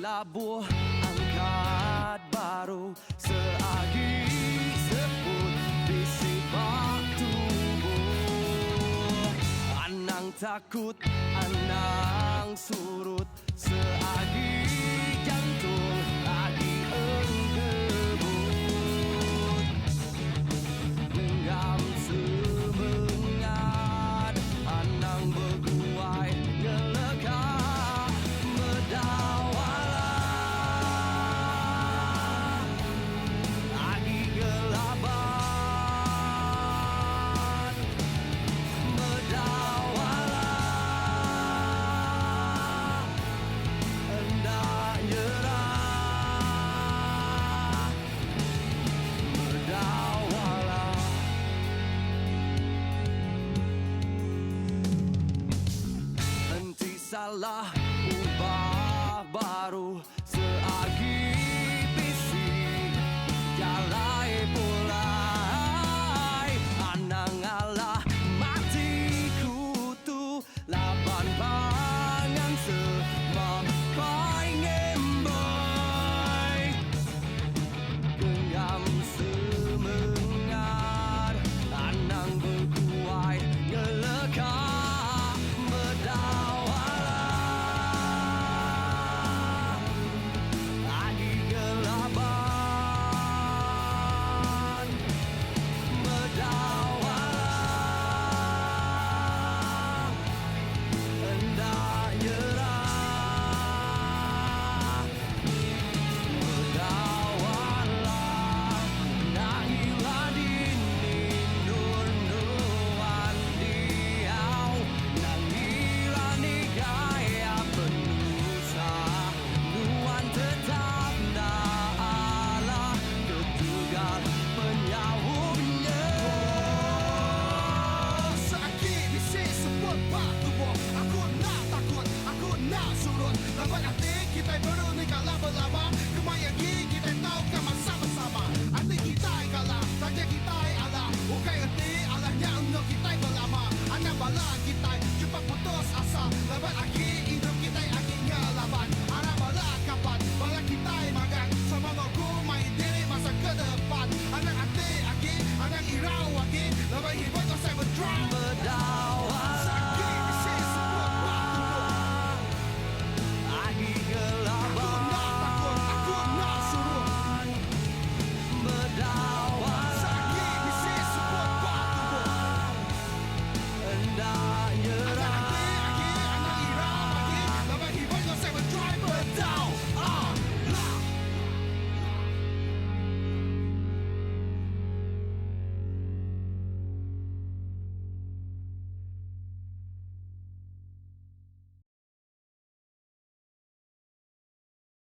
labuh angkat baru seagi sebut bisi bak tubuh. Anang takut, anang surut seagi jantung lagi enggebut. Genggam semengat, anang berguai ngeleka medawalah lagi gelaban. Medawalah hendak nyerah. Medawalah henti salah ubah baru seagi bisi jalai pulai. Anang alah mati kutu laban pangan semampai ngemboi. Genggam semengat, anang berguai ngeleka medawalah lagi gelaban. Medawalah hendak nyerah. Medawalah nak hilang dini nur-nuran diau. Nak hilang ni gaya penusa nuan tetap nak Allah ketugal penyahutnya. Sakit bisi sebut bak tubuh. Aku nak takut, aku nak surut. Lambat hati kita berunika laba-laba. Kemaya